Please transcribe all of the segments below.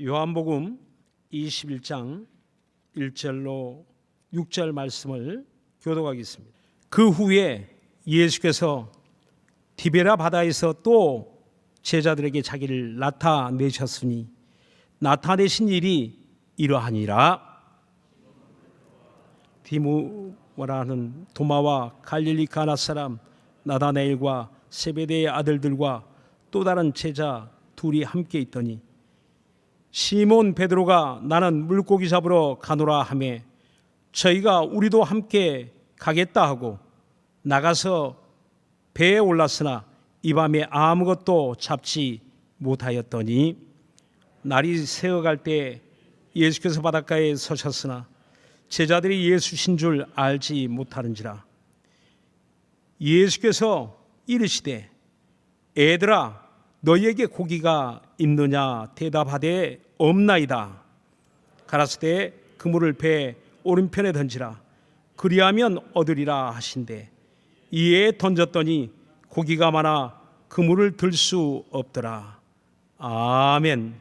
요한복음 21장 1절로 6절 말씀을 교독하겠습니다. 그 후에 예수께서 디베라 바다에서 또 제자들에게 자기를 나타내셨으니 나타내신 일이 이러하니라. 디모라는 도마와 갈릴리 가나 사람 나다나엘과 세베대의 아들들과 또 다른 제자 둘이 함께 있더니 시몬 베드로가 나는 물고기 잡으러 가노라 하매 저희가 우리도 함께 가겠다 하고 나가서 배에 올랐으나 이 밤에 아무것도 잡지 못하였더니 날이 새어갈 때 예수께서 바닷가에 서셨으나 제자들이 예수신 줄 알지 못하는지라. 예수께서 이르시되 애들아 너희에게 고기가 있느냐 대답하되 없나이다. 가라사대 그물을 배 오른편에 던지라. 그리하면 얻으리라 하신대 이에 던졌더니 고기가 많아 그물을 들 수 없더라. 아멘.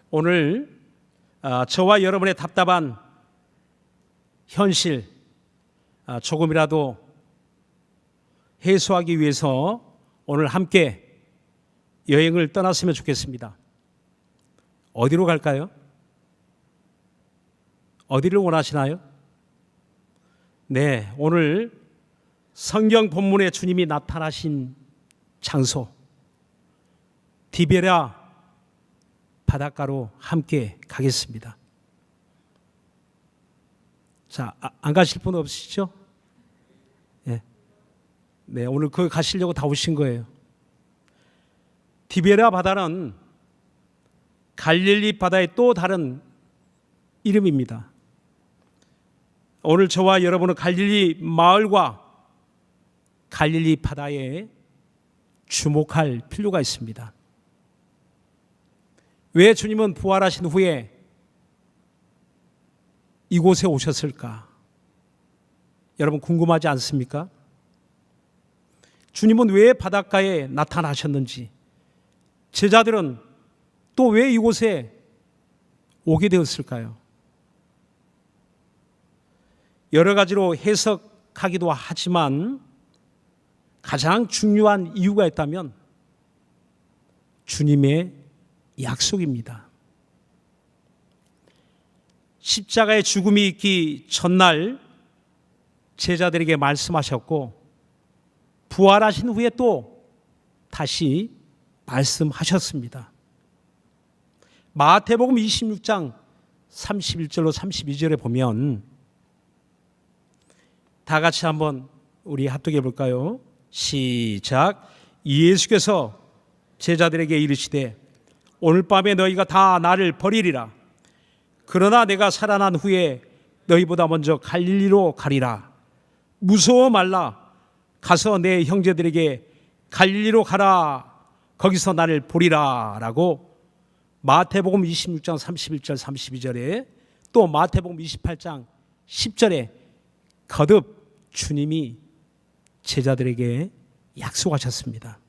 오늘 저와 여러분의 답답한 현실 조금이라도 해소하기 위해서 오늘 함께 여행을 떠났으면 좋겠습니다. 어디로 갈까요? 어디를 원하시나요? 네, 오늘 성경 본문에 주님이 나타나신 장소 디베라 바닷가로 함께 가겠습니다. 자, 안 가실 분 없으시죠? 네, 오늘 거기 가시려고 다 오신 거예요. 디베라 바다는 갈릴리 바다의 또 다른 이름입니다. 오늘 저와 여러분은 갈릴리 마을과 갈릴리 바다에 주목할 필요가 있습니다. 왜 주님은 부활하신 후에 이곳에 오셨을까? 여러분 궁금하지 않습니까? 주님은 왜 바닷가에 나타나셨는지, 제자들은 또 왜 이곳에 오게 되었을까요? 여러 가지로 해석하기도 하지만 가장 중요한 이유가 있다면 주님의 약속입니다. 십자가의 죽음이 있기 전날 제자들에게 말씀하셨고 부활하신 후에 또 다시 말씀하셨습니다. 마태복음 26장 31절로 32절에 보면 다 같이 한번 우리 합독해 볼까요? 시작. 예수께서 제자들에게 이르시되 오늘 밤에 너희가 다 나를 버리리라. 그러나 내가 살아난 후에 너희보다 먼저 갈릴리로 가리라. 무서워 말라. 가서 내 형제들에게 갈릴리로 가라. 거기서 나를 보리라. 라고 마태복음 26장 31절 32절에 또 마태복음 28장 10절에 거듭 주님이 제자들에게 약속하셨습니다.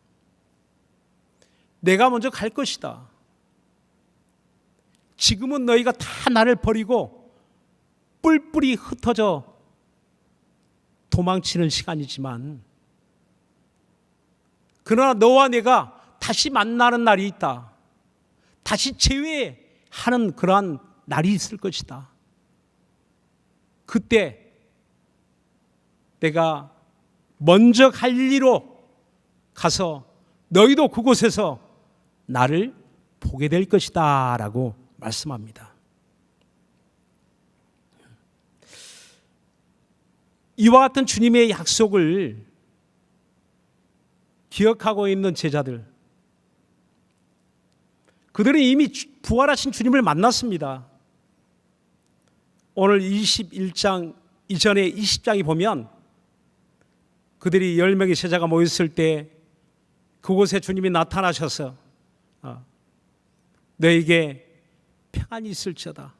내가 먼저 갈 것이다. 지금은 너희가 다 나를 버리고 뿔뿔이 흩어져 도망치는 시간이지만 그러나 너와 내가 다시 만나는 날이 있다. 다시 재회하는 그러한 날이 있을 것이다. 그때 내가 먼저 갈릴리로 가서 너희도 그곳에서 나를 보게 될 것이다 라고 말씀합니다. 이와 같은 주님의 약속을 기억하고 있는 제자들, 그들은 이미 부활하신 주님을 만났습니다. 오늘 21장 이전에 20장이 보면 그들이 10명의 제자가 모였을 때 그곳에 주님이 나타나셔서 너에게 평안이 있을지어다.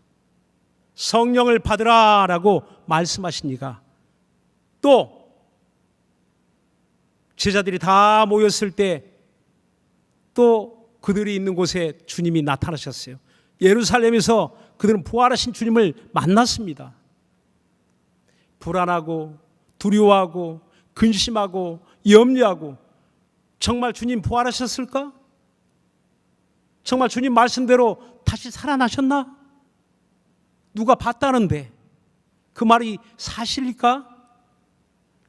성령을 받으라 라고 말씀하시니까 또 제자들이 다 모였을 때 또 그들이 있는 곳에 주님이 나타나셨어요. 예루살렘에서 그들은 부활하신 주님을 만났습니다. 불안하고 두려워하고 근심하고 염려하고, 정말 주님 부활하셨을까? 정말 주님 말씀대로 다시 살아나셨나? 누가 봤다는데 그 말이 사실일까?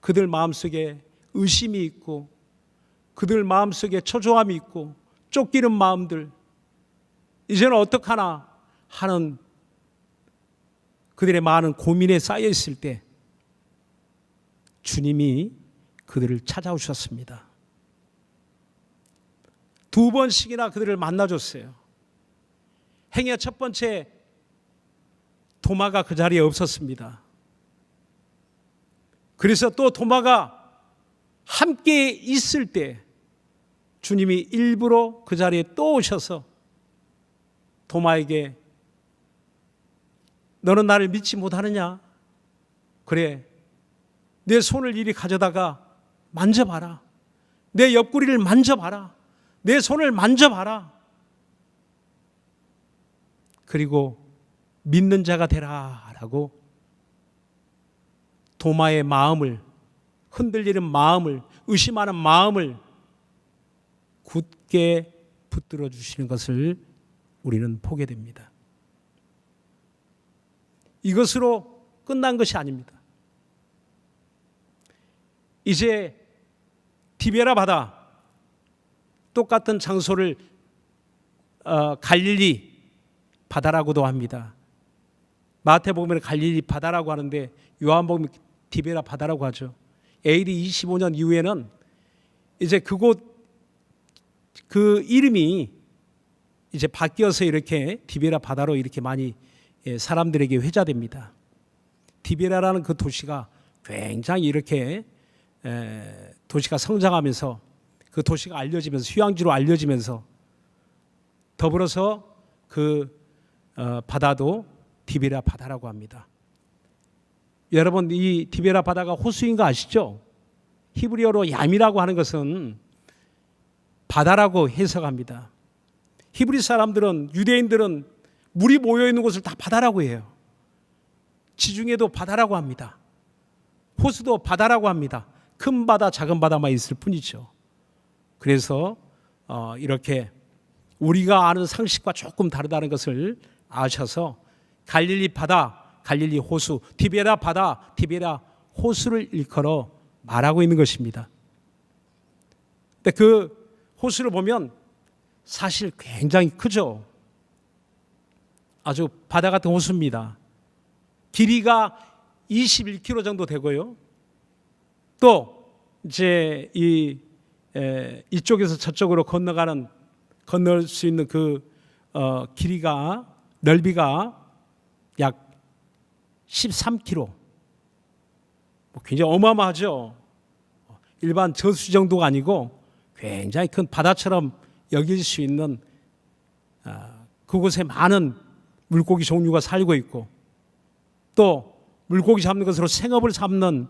그들 마음속에 의심이 있고, 그들 마음속에 초조함이 있고, 쫓기는 마음들, 이제는 어떡하나 하는 그들의 많은 고민에 쌓여 있을 때 주님이 그들을 찾아오셨습니다. 2번씩이나 그들을 만나줬어요. 행여 첫 번째 도마가 그 자리에 없었습니다. 그래서 또 도마가 함께 있을 때 주님이 일부러 그 자리에 또 오셔서 도마에게 너는 나를 믿지 못하느냐? 그래, 내 손을 이리 가져다가 만져봐라. 내 옆구리를 만져봐라. 내 손을 만져봐라. 그리고 믿는 자가 되라 라고 도마의 마음을, 흔들리는 마음을, 의심하는 마음을 굳게 붙들어 주시는 것을 우리는 보게 됩니다. 이것으로 끝난 것이 아닙니다. 이제 디베라 바다, 똑같은 장소를 갈릴리 바다라고도 합니다. 마태복음에는 갈릴리 바다라고 하는데 요한복음은 디베라 바다라고 하죠. AD 25년 이후에는 이제 그곳 그 이름이 이제 바뀌어서 이렇게 디베라 바다로 이렇게 많이 사람들에게 회자됩니다. 디베라라는 그 도시가 굉장히 이렇게 도시가 성장하면서, 그 도시가 알려지면서, 휴양지로 알려지면서, 더불어서 그 바다도 디베라 바다라고 합니다. 여러분, 이 디베라 바다가 호수인 거 아시죠? 히브리어로 얌이라고 하는 것은 바다라고 해석합니다. 히브리 사람들은, 유대인들은 물이 모여 있는 곳을 다 바다라고 해요. 지중해도 바다라고 합니다. 호수도 바다라고 합니다. 큰 바다, 작은 바다만 있을 뿐이죠. 그래서 이렇게 우리가 아는 상식과 조금 다르다는 것을 아셔서 갈릴리 바다, 갈릴리 호수, 디베라 바다, 디베라 호수를 일컬어 말하고 있는 것입니다. 근데 그 호수를 보면 사실 굉장히 크죠. 아주 바다 같은 호수입니다. 길이가 21km 정도 되고요. 또 이제 이쪽에서 저쪽으로 건널 수 있는 그 길이가, 넓이가 약 13km. 굉장히 어마어마하죠. 일반 저수 정도가 아니고 굉장히 큰 바다처럼 여길 수 있는, 그곳에 많은 물고기 종류가 살고 있고, 또 물고기 잡는 것으로 생업을 삼는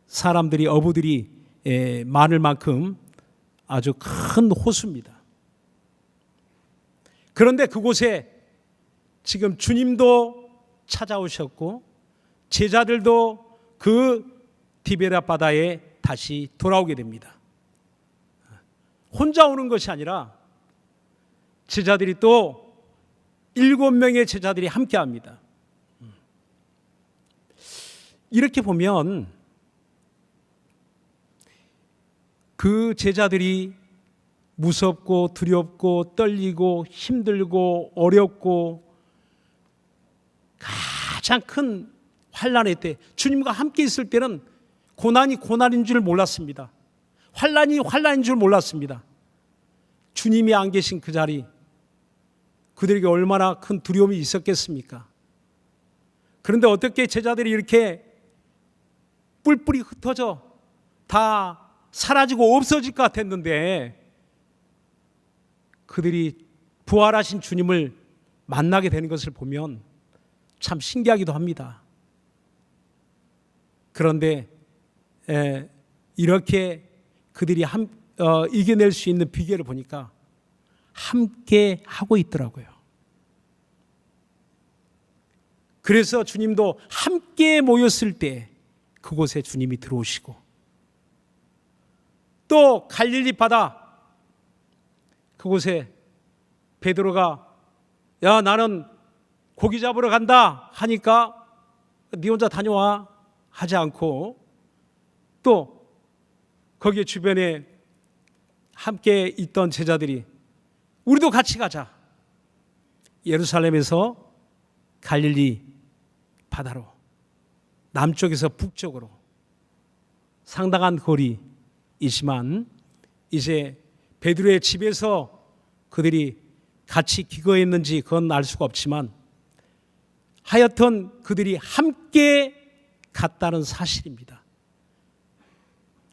사람들이, 어부들이 많을 만큼 아주 큰 호수입니다. 그런데 그곳에 지금 주님도 찾아오셨고 제자들도 그 디베라 바다에 다시 돌아오게 됩니다. 혼자 오는 것이 아니라 제자들이 또 7명의 제자들이 함께 합니다. 이렇게 보면 그 제자들이 무섭고 두렵고 떨리고 힘들고 어렵고 가장 큰 환난의 때, 주님과 함께 있을 때는 고난이 고난인 줄 몰랐습니다. 환난이 환난인 줄 몰랐습니다. 주님이 안 계신 그 자리, 그들에게 얼마나 큰 두려움이 있었겠습니까? 그런데 어떻게 제자들이 이렇게 뿔뿔이 흩어져 다 사라지고 없어질 것 같았는데 그들이 부활하신 주님을 만나게 되는 것을 보면 참 신기하기도 합니다. 그런데 이렇게 그들이 이겨낼 수 있는 비결을 보니까 함께 하고 있더라고요. 그래서 주님도 함께 모였을 때 그곳에 주님이 들어오시고, 또 갈릴리 바다 그곳에 베드로가 야 나는 고기 잡으러 간다 하니까 네 혼자 다녀와 하지 않고, 또 거기 주변에 함께 있던 제자들이 우리도 같이 가자. 예루살렘에서 갈릴리 바다로 남쪽에서 북쪽으로 상당한 거리이지만 이제 베드로의 집에서 그들이 같이 기거했는지 그건 알 수가 없지만 하여튼 그들이 함께 갔다는 사실입니다.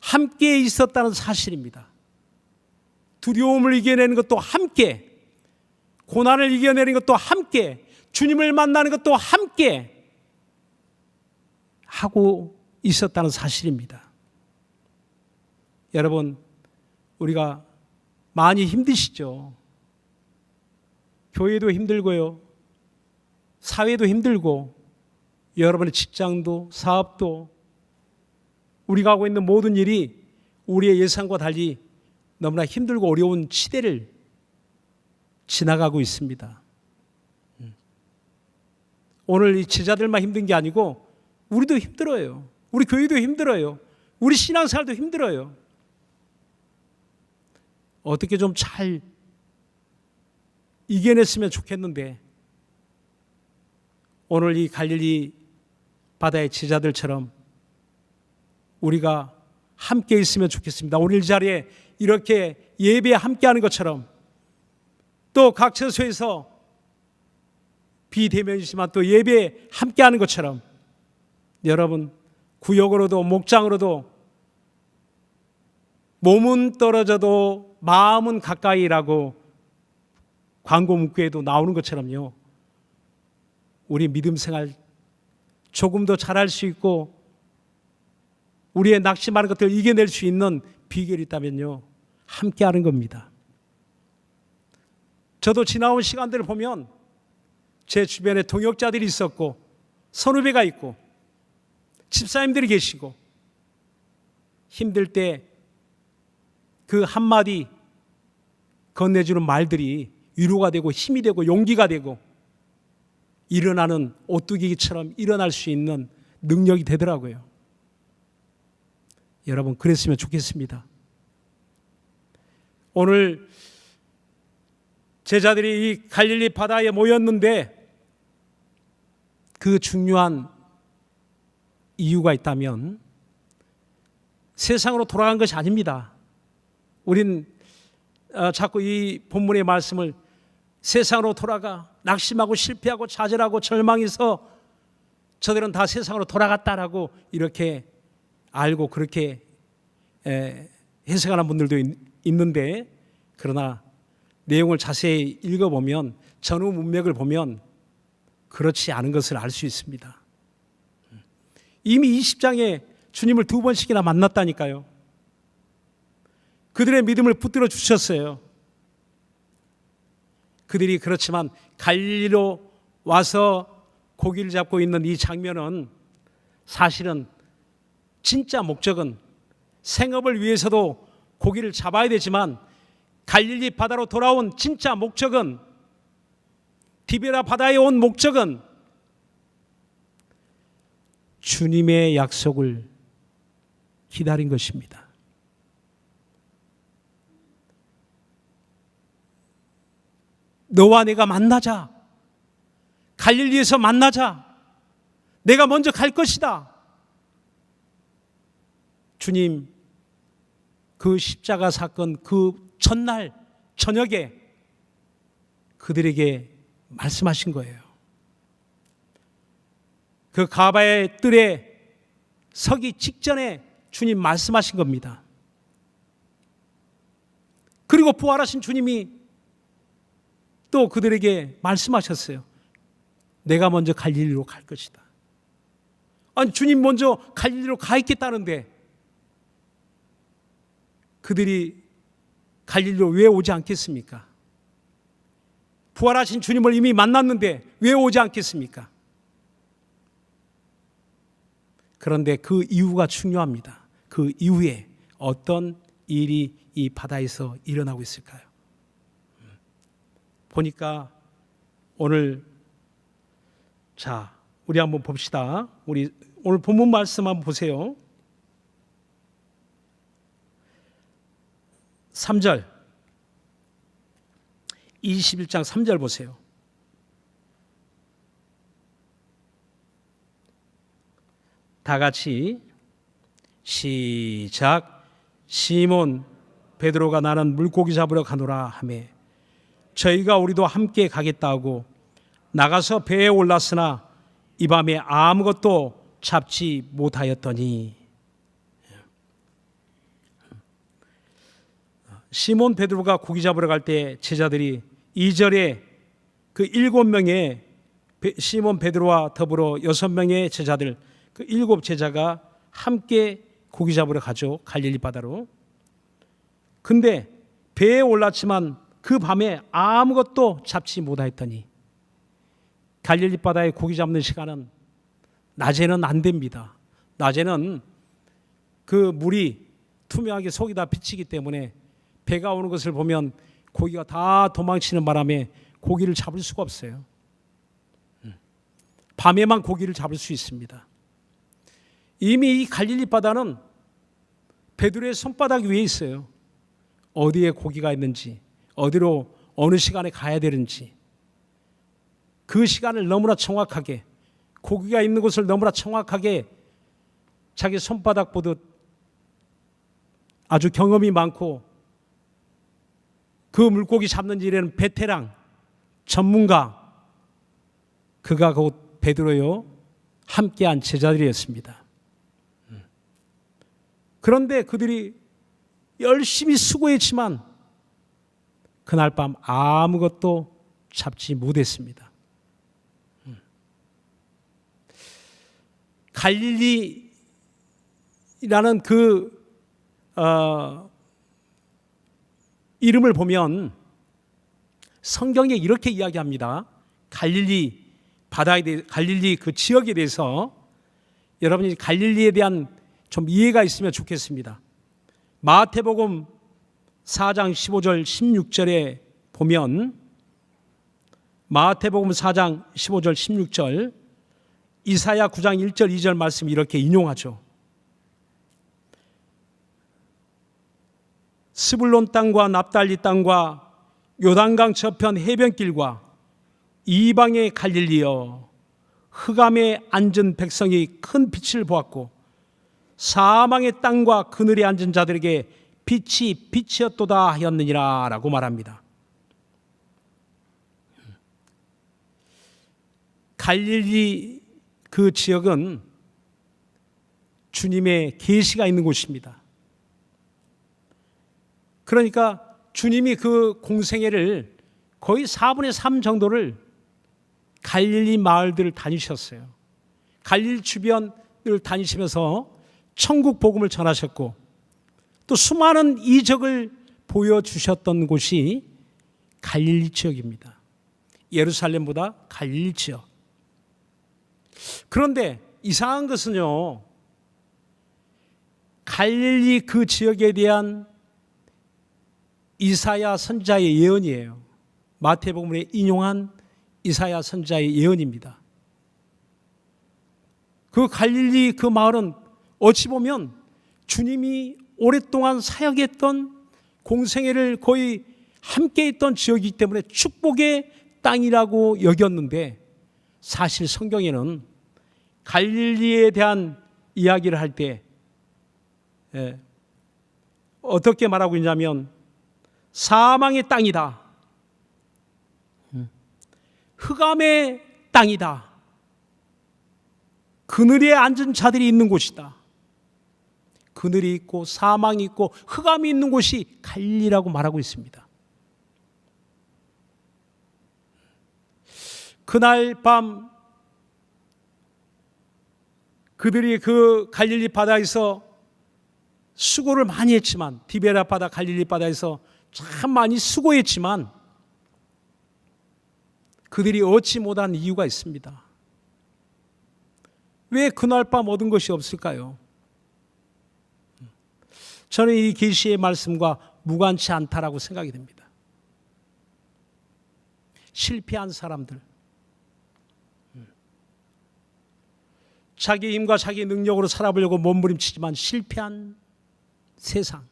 함께 있었다는 사실입니다. 두려움을 이겨내는 것도 함께, 고난을 이겨내는 것도 함께, 주님을 만나는 것도 함께 하고 있었다는 사실입니다. 여러분, 우리가 많이 힘드시죠? 교회도 힘들고요, 사회도 힘들고, 여러분의 직장도 사업도, 우리가 하고 있는 모든 일이 우리의 예상과 달리 너무나 힘들고 어려운 시대를 지나가고 있습니다. 오늘 이 제자들만 힘든 게 아니고 우리도 힘들어요. 우리 교회도 힘들어요. 우리 신앙생활도 힘들어요. 어떻게 좀 잘 이겨냈으면 좋겠는데, 오늘 이 갈릴리 바다의 제자들처럼 우리가 함께 있으면 좋겠습니다. 오늘 이 자리에 이렇게 예배에 함께하는 것처럼, 또 각 처소에서 비대면이지만 또 예배에 함께하는 것처럼, 여러분 구역으로도 목장으로도 몸은 떨어져도 마음은 가까이라고 광고 문구에도 나오는 것처럼요, 우리 믿음 생활 조금 더 잘할 수 있고 우리의 낙심하는 것들을 이겨낼 수 있는 비결이 있다면요, 함께하는 겁니다. 저도 지나온 시간들을 보면 제 주변에 동역자들이 있었고, 선후배가 있고, 집사님들이 계시고, 힘들 때 그 한마디 건네주는 말들이 위로가 되고 힘이 되고 용기가 되고 일어나는 오뚜기처럼 일어날 수 있는 능력이 되더라고요. 여러분, 그랬으면 좋겠습니다. 오늘 제자들이 이 갈릴리 바다에 모였는데 그 중요한 이유가 있다면 세상으로 돌아간 것이 아닙니다. 우린 자꾸 이 본문의 말씀을 세상으로 돌아가 낙심하고 실패하고 좌절하고 절망해서 저들은 다 세상으로 돌아갔다라고 이렇게 알고 그렇게 해석하는 분들도 있는데, 그러나 내용을 자세히 읽어보면, 전후 문맥을 보면 그렇지 않은 것을 알 수 있습니다. 이미 20장에 주님을 2번씩이나 만났다니까요. 그들의 믿음을 붙들어 주셨어요. 그들이 그렇지만 갈릴리로 와서 고기를 잡고 있는 이 장면은 사실은 진짜 목적은 생업을 위해서도 고기를 잡아야 되지만, 갈릴리 바다로 돌아온 진짜 목적은, 디베라 바다에 온 목적은 주님의 약속을 기다린 것입니다. 너와 내가 만나자. 갈릴리에서 만나자. 내가 먼저 갈 것이다. 주님 그 십자가 사건 그 전날 저녁에 그들에게 말씀하신 거예요. 그 가바의 뜰에 서기 직전에 주님 말씀하신 겁니다. 그리고 부활하신 주님이 또 그들에게 말씀하셨어요. 내가 먼저 갈릴리로 갈 것이다. 아니, 주님 먼저 갈릴리로 가 있겠다는데 그들이 갈릴리로 왜 오지 않겠습니까? 부활하신 주님을 이미 만났는데 왜 오지 않겠습니까? 그런데 그 이유가 중요합니다. 그 이후에 어떤 일이 이 바다에서 일어나고 있을까요? 보니까 오늘 우리 한번 봅시다. 우리 오늘 본문 말씀 한번 보세요. 3절 21장 3절 보세요. 다 같이 시작. 시몬 베드로가 나는 물고기 잡으러 가노라 하매 저희가 우리도 함께 가겠다 하고 나가서 배에 올랐으나 이 밤에 아무것도 잡지 못하였더니. 시몬 베드로가 고기 잡으러 갈 때 제자들이 2절에 그 7명의 시몬 베드로와 더불어 6명의 제자들, 그 7 제자가 함께 고기 잡으러 가죠. 갈릴리 바다로. 근데 배에 올랐지만 그 밤에 아무것도 잡지 못하였더니. 갈릴리 바다에 고기 잡는 시간은 낮에는 안 됩니다. 낮에는 그 물이 투명하게 속이 다 비치기 때문에 배가 오는 것을 보면 고기가 다 도망치는 바람에 고기를 잡을 수가 없어요. 밤에만 고기를 잡을 수 있습니다. 이미 이 갈릴리 바다는 베드로의 손바닥 위에 있어요. 어디에 고기가 있는지, 어디로 어느 시간에 가야 되는지, 그 시간을 너무나 정확하게, 고기가 있는 곳을 너무나 정확하게 자기 손바닥 보듯 아주 경험이 많고 그 물고기 잡는 일에는 베테랑, 전문가, 그가 곧 베드로요 함께한 제자들이었습니다. 그런데 그들이 열심히 수고했지만 그날 밤 아무것도 잡지 못했습니다. 갈릴리라는 그 이름을 보면 성경에 이렇게 이야기합니다. 갈릴리 바다에 대해, 갈릴리 그 지역에 대해서 여러분이 갈릴리에 대한 좀 이해가 있으면 좋겠습니다. 마태복음 4장 15절 16절에 보면 마태복음 4장 15절 16절 이사야 9장 1절 2절 말씀 이렇게 인용하죠. 스불론 땅과 납달리 땅과 요단강 저편 해변길과 이방의 갈릴리여 흑암에 앉은 백성이 큰 빛을 보았고 사망의 땅과 그늘에 앉은 자들에게 빛이 빛이었도다 하였느니라 라고 말합니다. 갈릴리 그 지역은 주님의 계시가 있는 곳입니다. 그러니까 주님이 그 공생애를 거의 4분의 3 정도를 갈릴리 마을들을 다니셨어요. 갈릴리 주변을 다니시면서 천국 복음을 전하셨고 또 수많은 이적을 보여주셨던 곳이 갈릴리 지역입니다. 예루살렘보다 갈릴리 지역. 그런데 이상한 것은요, 갈릴리 그 지역에 대한 이사야 선지자의 예언이에요. 마태복음에 인용한 이사야 선지자의 예언입니다. 그 갈릴리 그 마을은 어찌 보면 주님이 오랫동안 사역했던 공생애를 거의 함께 했던 지역이기 때문에 축복의 땅이라고 여겼는데 사실 성경에는 갈릴리에 대한 이야기를 할 때 어떻게 말하고 있냐면 사망의 땅이다. 흑암의 땅이다. 그늘에 앉은 자들이 있는 곳이다. 그늘이 있고 사망이 있고 흑암이 있는 곳이 갈릴리라고 말하고 있습니다. 그날 밤 그들이 그 갈릴리 바다에서 수고를 많이 했지만, 디베라 바다, 갈릴리 바다에서 참 많이 수고했지만 그들이 얻지 못한 이유가 있습니다. 왜 그날 밤 얻은 것이 없을까요? 저는 이 계시의 말씀과 무관치 않다라고 생각이 됩니다. 실패한 사람들, 자기 힘과 자기 능력으로 살아보려고 몸부림치지만 실패한 세상,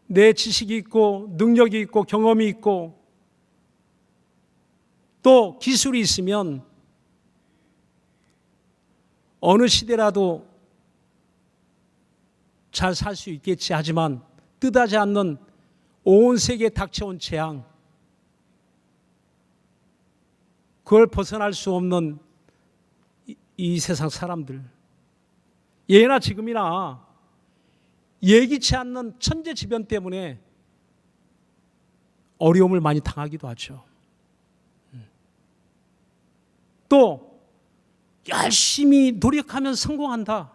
내 지식이 있고 능력이 있고 경험이 있고 또 기술이 있으면 어느 시대라도 잘 살 수 있겠지 하지만 뜻하지 않는 온 세계에 닥쳐온 재앙, 그걸 벗어날 수 없는 이 세상 사람들, 예나 지금이나 예기치 않는 천재지변 때문에 어려움을 많이 당하기도 하죠. 또 열심히 노력하면 성공한다,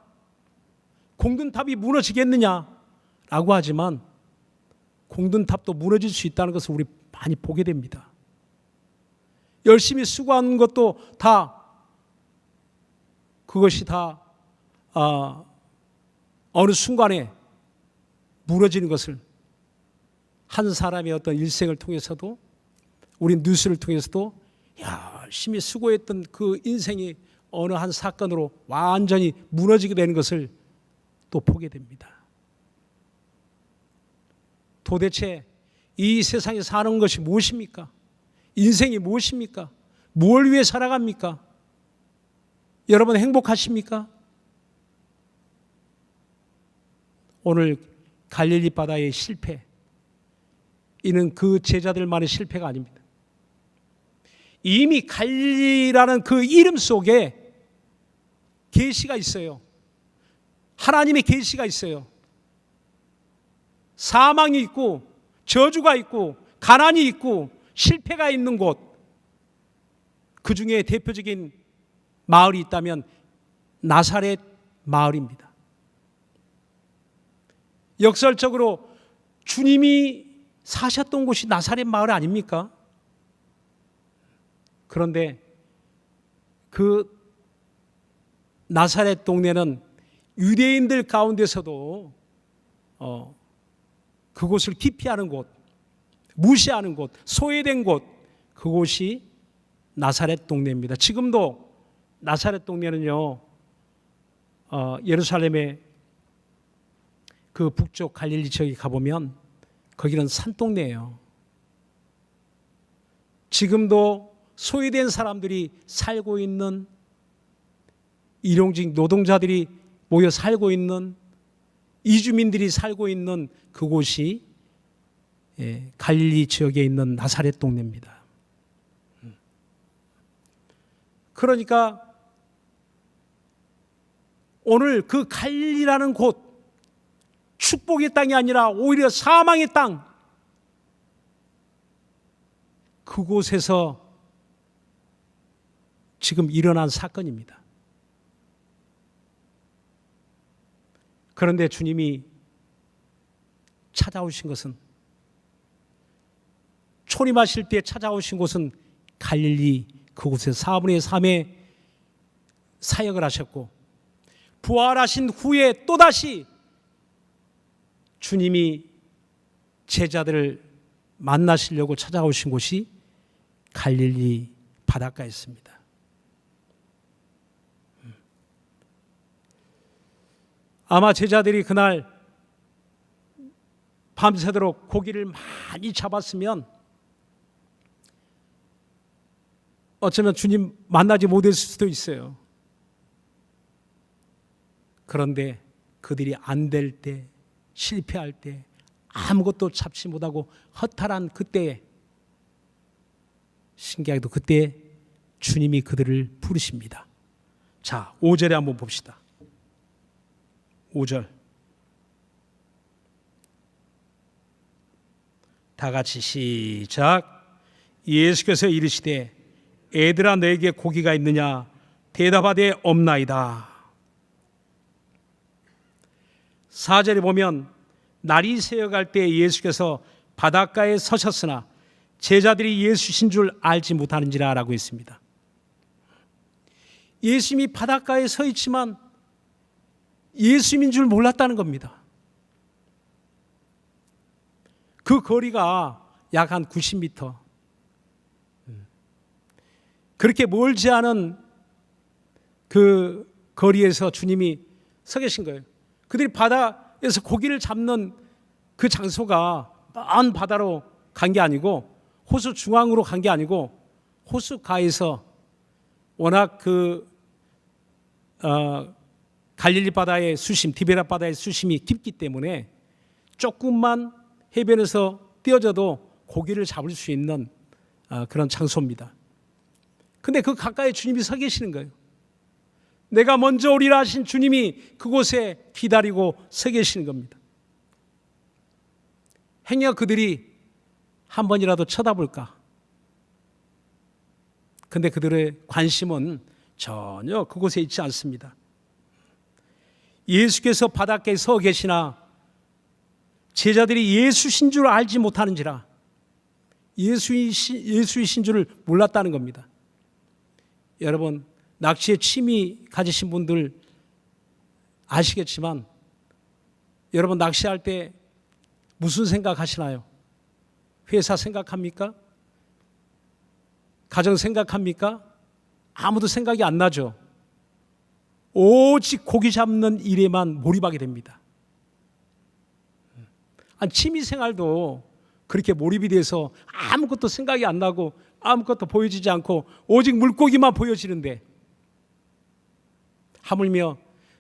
공든탑이 무너지겠느냐라고 하지만 공든탑도 무너질 수 있다는 것을 우리 많이 보게 됩니다. 열심히 수고하는 것도 다 그것이 다 어느 순간에 무너지는 것을 한 사람의 어떤 일생을 통해서도 우리 뉴스를 통해서도 열심히 수고했던 그 인생이 어느 한 사건으로 완전히 무너지게 되는 것을 또 보게 됩니다. 도대체 이 세상에 사는 것이 무엇입니까? 인생이 무엇입니까? 뭘 위해 살아갑니까? 여러분 행복하십니까? 오늘 갈릴리 바다의 실패, 이는 그 제자들만의 실패가 아닙니다. 이미 갈릴리라는 그 이름 속에 계시가 있어요. 하나님의 계시가 있어요. 사망이 있고 저주가 있고 가난이 있고 실패가 있는 곳, 그 중에 대표적인 마을이 있다면 나사렛 마을입니다. 역설적으로 주님이 사셨던 곳이 나사렛 마을 아닙니까? 그런데 그 나사렛 동네는 유대인들 가운데서도 그곳을 기피하는 곳, 무시하는 곳, 소외된 곳, 그곳이 나사렛 동네입니다. 지금도 나사렛 동네는요, 예루살렘의 그 북쪽 갈릴리 지역에 가보면 거기는 산동네예요. 지금도 소외된 사람들이 살고 있는, 일용직 노동자들이 모여 살고 있는, 이주민들이 살고 있는 그곳이 갈릴리 지역에 있는 나사렛 동네입니다. 그러니까 오늘 그 갈릴리라는 곳, 축복의 땅이 아니라 오히려 사망의 땅, 그곳에서 지금 일어난 사건입니다. 그런데 주님이 찾아오신 것은, 초림하실 때 찾아오신 곳은 갈릴리 그곳에 4분의 3의 사역을 하셨고, 부활하신 후에 또다시 주님이 제자들을 만나시려고 찾아오신 곳이 갈릴리 바닷가였습니다. 아마 제자들이 그날 밤새도록 고기를 많이 잡았으면 어쩌면 주님 만나지 못했을 수도 있어요. 그런데 그들이 안 될 때, 실패할 때, 아무것도 잡지 못하고 허탈한 그때에, 신기하게도 그때 주님이 그들을 부르십니다. 자, 5절에 한번 봅시다. 5절 다 같이 시작. 예수께서 이르시되 애들아 너에게 고기가 있느냐? 대답하되 없나이다. 4절에 보면 날이 새어갈 때 예수께서 바닷가에 서셨으나 제자들이 예수신 줄 알지 못하는지라 라고 했습니다. 예수님이 바닷가에 서 있지만 예수님인 줄 몰랐다는 겁니다. 그 거리가 약 한 90m. 그렇게 멀지 않은 그 거리에서 주님이 서 계신 거예요. 그들이 바다에서 고기를 잡는 그 장소가 먼 바다로 간 게 아니고 호수 중앙으로 간 게 아니고 호수가에서 워낙 갈릴리 바다의 수심, 디베라 바다의 수심이 깊기 때문에 조금만 해변에서 띄어져도 고기를 잡을 수 있는 그런 장소입니다. 근데 그 가까이 주님이 서 계시는 거예요. 내가 먼저 오리라 하신 주님이 그곳에 기다리고 서 계시는 겁니다. 행여 그들이 한 번이라도 쳐다볼까? 근데 그들의 관심은 전혀 그곳에 있지 않습니다. 예수께서 바닷가에 서 계시나 제자들이 예수신 줄 알지 못하는지라, 예수이신 줄을 몰랐다는 겁니다. 여러분, 낚시에 취미 가지신 분들 아시겠지만 여러분 낚시할 때 무슨 생각하시나요? 회사 생각합니까? 가정 생각합니까? 아무도 생각이 안 나죠. 오직 고기 잡는 일에만 몰입하게 됩니다. 취미 생활도 그렇게 몰입이 돼서 아무것도 생각이 안 나고 아무것도 보여지지 않고 오직 물고기만 보여지는데, 하물며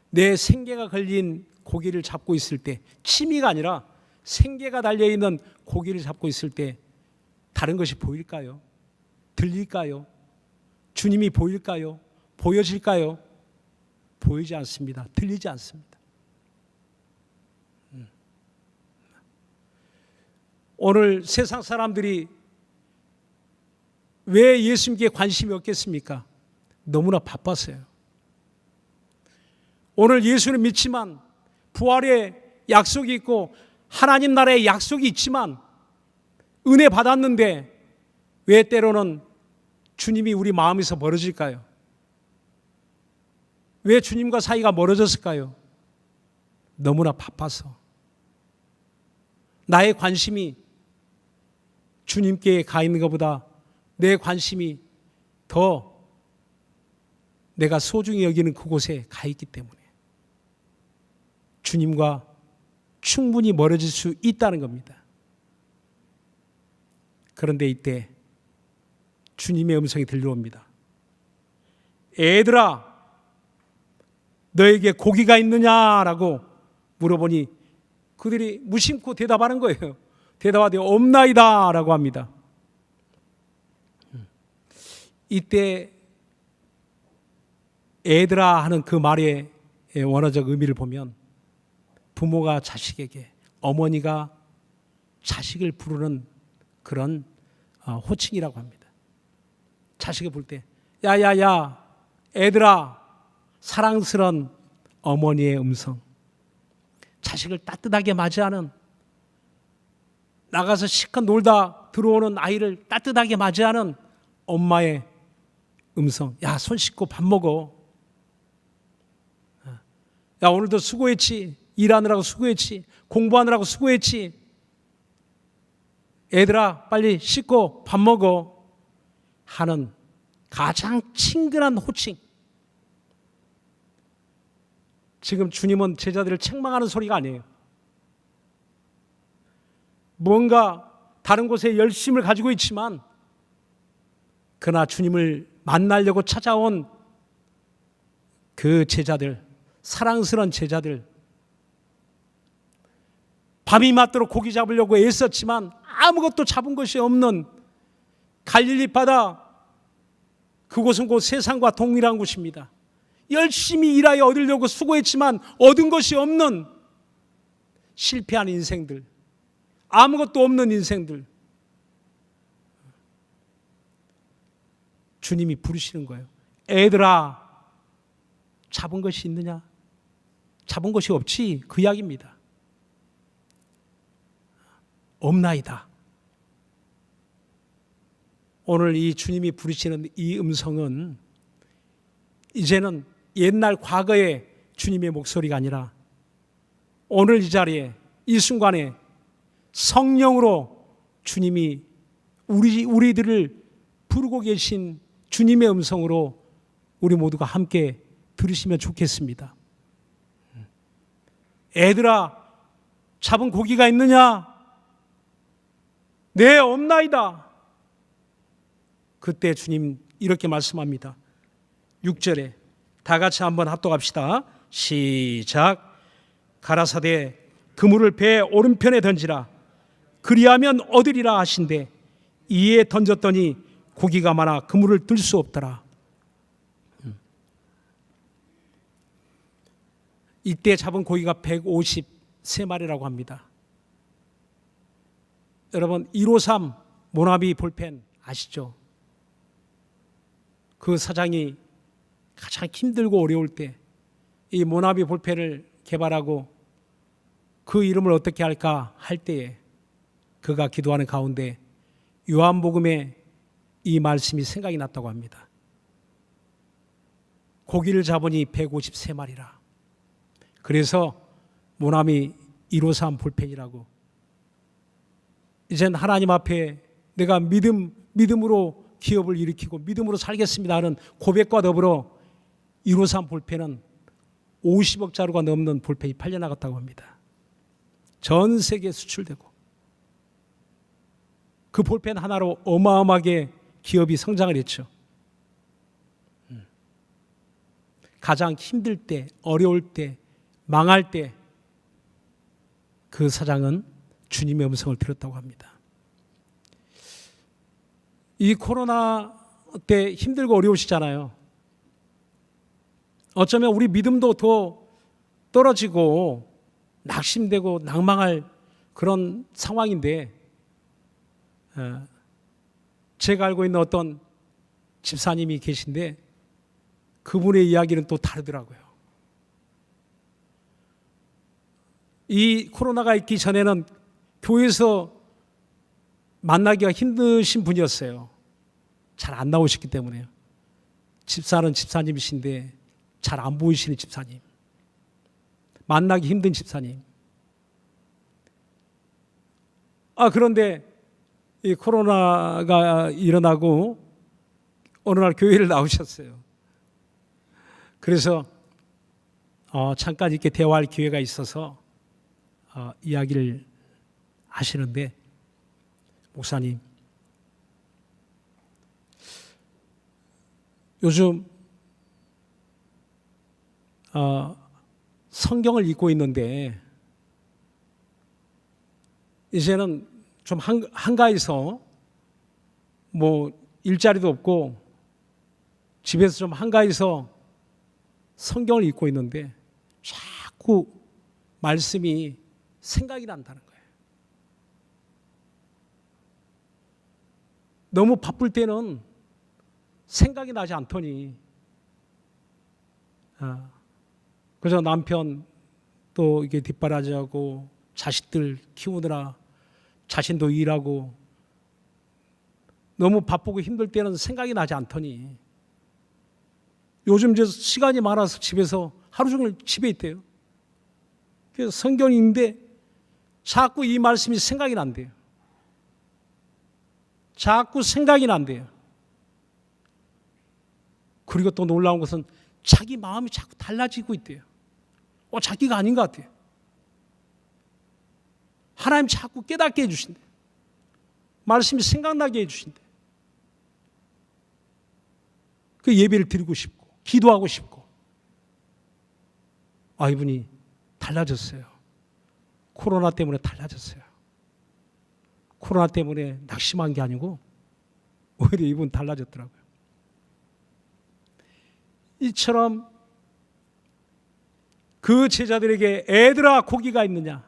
내 생계가 걸린 고기를 잡고 있을 때, 취미가 아니라 생계가 달려있는 고기를 잡고 있을 때 다른 것이 보일까요? 들릴까요? 주님이 보일까요? 보여질까요? 보이지 않습니다. 들리지 않습니다. 오늘 세상 사람들이 왜 예수님께 관심이 없겠습니까? 너무나 바빴어요. 오늘 예수를 믿지만 부활의 약속이 있고 하나님 나라의 약속이 있지만 은혜 받았는데 왜 때로는 주님이 우리 마음에서 멀어질까요? 왜 주님과 사이가 멀어졌을까요? 너무나 바빠서. 나의 관심이 주님께 가 있는 것보다 내 관심이 더 내가 소중히 여기는 그곳에 가 있기 때문에 주님과 충분히 멀어질 수 있다는 겁니다. 그런데 이때 주님의 음성이 들려옵니다. 애들아, 너에게 고기가 있느냐라고 물어보니 그들이 무심코 대답하는 거예요. 대답하되 없나이다 라고 합니다. 이때 애들아 하는 그 말의 원어적 의미를 보면 부모가 자식에게, 어머니가 자식을 부르는 그런 호칭이라고 합니다. 자식을 부를 때 야야야 애들아, 사랑스러운 어머니의 음성, 자식을 따뜻하게 맞이하는, 나가서 실컷 놀다 들어오는 아이를 따뜻하게 맞이하는 엄마의 음성. 야, 손 씻고 밥 먹어. 야, 오늘도 수고했지. 일하느라고 수고했지. 공부하느라고 수고했지. 애들아, 빨리 씻고 밥 먹어. 하는 가장 친근한 호칭. 지금 주님은 제자들을 책망하는 소리가 아니에요. 뭔가 다른 곳에 열심을 가지고 있지만 그러나 주님을 만나려고 찾아온 그 제자들, 사랑스러운 제자들, 밤이 맞도록 고기 잡으려고 애썼지만 아무것도 잡은 것이 없는 갈릴리 바다, 그곳은 곧 세상과 동일한 곳입니다. 열심히 일하여 얻으려고 수고했지만 얻은 것이 없는 실패한 인생들, 아무것도 없는 인생들, 주님이 부르시는 거예요. 애들아, 잡은 것이 있느냐? 잡은 것이 없지, 그 이야기입니다. 없나이다. 오늘 이 주님이 부르시는 이 음성은 이제는 옛날 과거의 주님의 목소리가 아니라 오늘 이 자리에 이 순간에 성령으로 주님이 우리들을 부르고 계신 주님의 음성으로 우리 모두가 함께 들으시면 좋겠습니다. 애들아, 잡은 고기가 있느냐? 네, 없나이다. 그때 주님 이렇게 말씀합니다. 6절에 다 같이 한번 합독합시다. 시작. 가라사대 그물을 배 오른편에 던지라. 그리하면 얻으리라 하신대 이에 던졌더니 고기가 많아 그물을 들 수 없더라. 이때 잡은 고기가 153마리라고 합니다. 여러분 153 모나미 볼펜 아시죠? 그 사장이 가장 힘들고 어려울 때 이 모나미 볼펜을 개발하고 그 이름을 어떻게 할까 할 때에 그가 기도하는 가운데 요한복음에 이 말씀이 생각이 났다고 합니다. 고기를 잡으니 153마리라. 그래서 모나미 153 볼펜이라고. 이젠 하나님 앞에 내가 믿음으로 기업을 일으키고 믿음으로 살겠습니다 하는 고백과 더불어 153 볼펜은 50억 자루가 넘는 볼펜이 팔려나갔다고 합니다. 전 세계에 수출되고 그 볼펜 하나로 어마어마하게 기업이 성장을 했죠. 가장 힘들 때, 어려울 때, 망할 때 그 사장은 주님의 음성을 들었다고 합니다. 이 코로나 때 힘들고 어려우시잖아요. 어쩌면 우리 믿음도 더 떨어지고 낙심되고 낭망할 그런 상황인데 제가 알고 있는 어떤 집사님이 계신데 그분의 이야기는 또 다르더라고요. 이 코로나가 있기 전에는 교회에서 만나기가 힘드신 분이었어요. 잘 안 나오셨기 때문에요. 집사는 집사님이신데 잘 안 보이시는 집사님. 만나기 힘든 집사님. 그런데 이 코로나가 일어나고 어느 날 교회를 나오셨어요. 그래서 잠깐 이렇게 대화할 기회가 있어서 이야기를 하시는데, 목사님, 요즘 성경을 읽고 있는데 이제는 좀 한가해서 뭐 일자리도 없고 집에서 좀 한가해서 성경을 읽고 있는데 자꾸 말씀이 생각이 난다는 거예요. 너무 바쁠 때는 생각이 나지 않더니 그래서 남편 또 이게 뒷바라지하고 자식들 키우느라 자신도 일하고 너무 바쁘고 힘들 때는 생각이 나지 않더니 요즘 이제 시간이 많아서 집에서 하루 종일 집에 있대요. 그래서 성경인데 자꾸 이 말씀이 생각이 난대요. 자꾸 생각이 난대요. 그리고 또 놀라운 것은 자기 마음이 자꾸 달라지고 있대요. 자기가 아닌 것 같아요. 하나님 자꾸 깨닫게 해주신대. 말씀이 생각나게 해주신대. 그 예배를 드리고 싶고 기도하고 싶고. 이분이 달라졌어요. 코로나 때문에 달라졌어요. 코로나 때문에 낙심한 게 아니고 오히려 이분 달라졌더라고요. 이처럼 그 제자들에게 애들아 고기가 있느냐.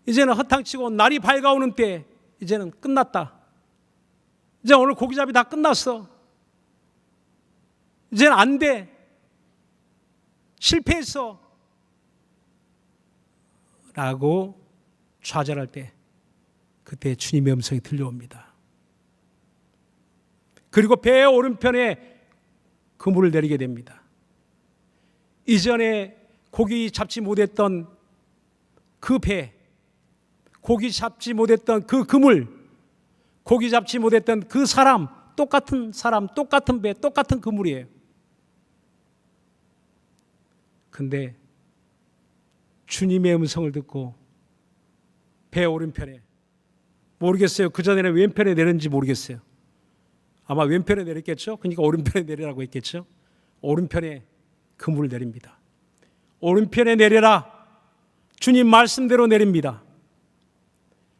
이제는 허탕치고 날이 밝아오는 때 이제는 끝났다. 이제 오늘 고기잡이 다 끝났어. 이제는 안 돼. 실패했어. 라고 좌절할 때 그때 주님의 음성이 들려옵니다. 그리고 배의 오른편에 그물을 내리게 됩니다. 이전에 고기 잡지 못했던 그 배, 고기 잡지 못했던 그 그물, 고기 잡지 못했던 그 사람, 똑같은 배, 똑같은 그물이에요. 근데 주님의 음성을 듣고 배 오른편에, 모르겠어요. 그전에는 왼편에 내렸는지 모르겠어요. 아마 왼편에 내렸겠죠. 그러니까 오른편에 내리라고 했겠죠. 오른편에 그물을 내립니다. 오른편에 내려라. 주님 말씀대로 내립니다.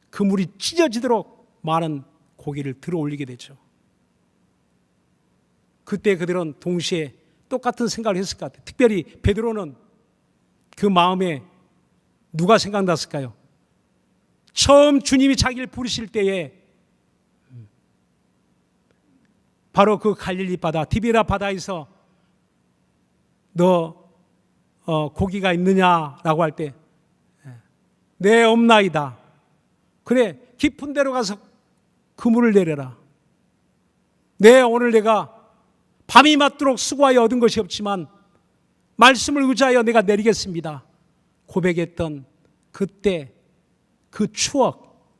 그물이 찢어지도록 많은 고기를 들어 올리게 되죠. 그때 그들은 동시에 똑같은 생각을 했을 것 같아요. 특별히 베드로는 그 마음에 누가 생각났을까요? 처음 주님이 자기를 부르실 때에 바로 그 갈릴리 바다, 디베라 바다에서 너 고기가 있느냐라고 할 때 네, 없나이다. 그래, 깊은 데로 가서 그물을 내려라. 네, 오늘 내가 밤이 맞도록 수고하여 얻은 것이 없지만 말씀을 의지하여 내가 내리겠습니다. 고백했던 그때 그 추억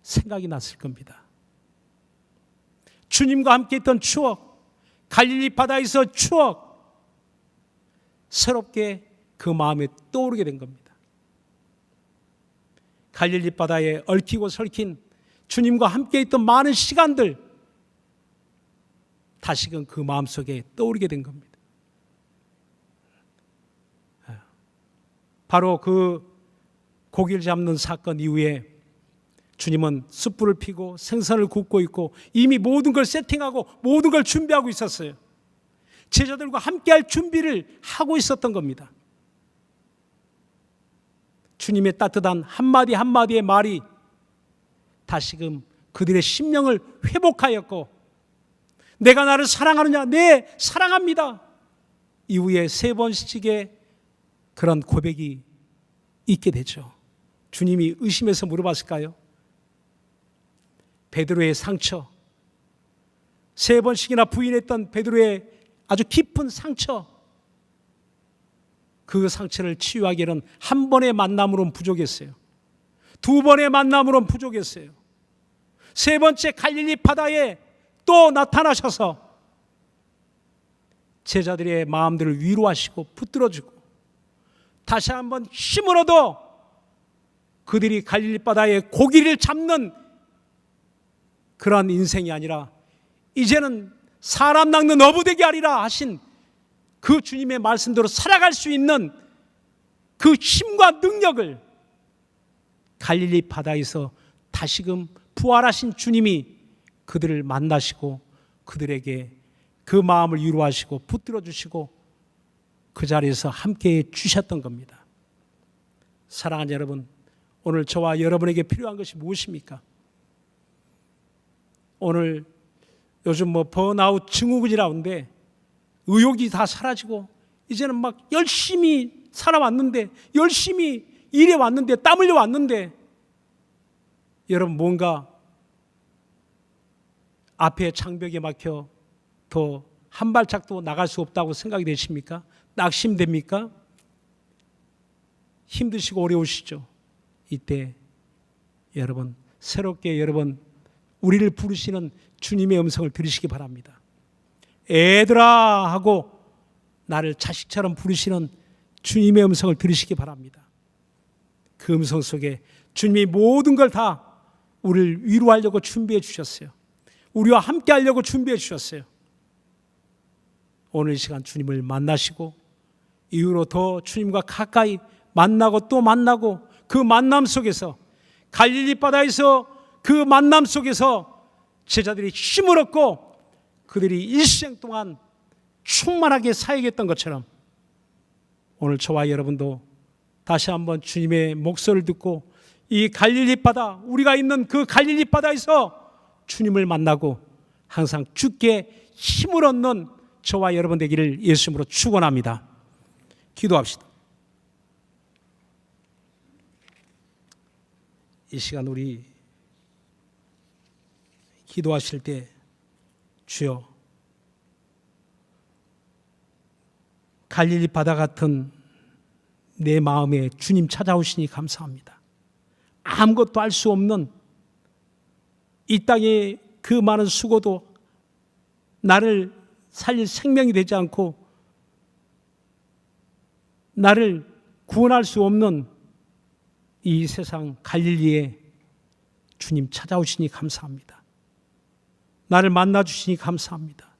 생각이 났을 겁니다. 주님과 함께 했던 추억, 갈릴리 바다에서 추억, 새롭게 그 마음에 떠오르게 된 겁니다. 갈릴리 바다에 얽히고 설킨 주님과 함께 있던 많은 시간들, 다시금 그 마음속에 떠오르게 된 겁니다. 바로 그 고기를 잡는 사건 이후에 주님은 숯불을 피고 생선을 굽고 있고 이미 모든 걸 세팅하고 모든 걸 준비하고 있었어요. 제자들과 함께할 준비를 하고 있었던 겁니다. 주님의 따뜻한 한마디 한마디의 말이 다시금 그들의 심령을 회복하였고, 내가 나를 사랑하느냐? 네, 사랑합니다. 이후에 3번씩의 그런 고백이 있게 되죠. 주님이 의심해서 물어봤을까요? 베드로의 상처, 3번씩이나 부인했던 베드로의 아주 깊은 상처, 그 상처를 치유하기에는 한 번의 만남으로는 부족했어요. 2번의 만남으로는 부족했어요. 3번째 갈릴리 바다에 또 나타나셔서 제자들의 마음들을 위로하시고 붙들어주고 다시 한번 힘을 얻어 그들이 갈릴리 바다에 고기를 잡는 그러한 인생이 아니라 이제는 사람 낚는 어부되게 하리라 하신 그 주님의 말씀대로 살아갈 수 있는 그 힘과 능력을 갈릴리 바다에서 다시금 부활하신 주님이 그들을 만나시고 그들에게 그 마음을 위로하시고 붙들어 주시고 그 자리에서 함께해 주셨던 겁니다. 사랑하는 여러분, 오늘 저와 여러분에게 필요한 것이 무엇입니까? 오늘 요즘 번아웃 증후군이라는데 의욕이 다 사라지고 이제는 막 열심히 살아왔는데, 열심히 일해왔는데, 땀 흘려왔는데 여러분 뭔가 앞에 장벽에 막혀 더 한 발짝도 나갈 수 없다고 생각이 되십니까? 낙심됩니까? 힘드시고 어려우시죠? 이때 여러분 새롭게 여러분 우리를 부르시는 주님의 음성을 들으시기 바랍니다. 애들아 하고 나를 자식처럼 부르시는 주님의 음성을 들으시기 바랍니다. 그 음성 속에 주님이 모든 걸 다 우리를 위로하려고 준비해 주셨어요. 우리와 함께 하려고 준비해 주셨어요. 오늘 이 시간 주님을 만나시고 이후로 더 주님과 가까이 만나고 또 만나고 그 만남 속에서 갈릴리 바다에서 그 만남 속에서 제자들이 힘을 얻고 그들이 일생 동안 충만하게 사역했던 것처럼 오늘 저와 여러분도 다시 한번 주님의 목소리를 듣고 이 갈릴리 바다, 우리가 있는 그 갈릴리 바다에서 주님을 만나고 항상 주께 힘을 얻는 저와 여러분 되기를 예수님으로 축원합니다. 기도합시다. 이 시간 우리 기도하실 때 주여, 갈릴리 바다 같은 내 마음에 주님 찾아오시니 감사합니다. 아무것도 할 수 없는 이 땅의 그 많은 수고도 나를 살릴 생명이 되지 않고 나를 구원할 수 없는 이 세상 갈릴리에 주님 찾아오시니 감사합니다. 나를 만나주시니 감사합니다.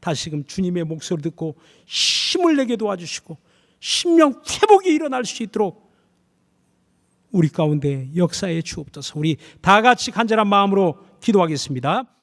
다시금 주님의 목소리 듣고 힘을 내게 도와주시고 심령 회복이 일어날 수 있도록 우리 가운데 역사해 주옵소서. 우리 다 같이 간절한 마음으로 기도하겠습니다.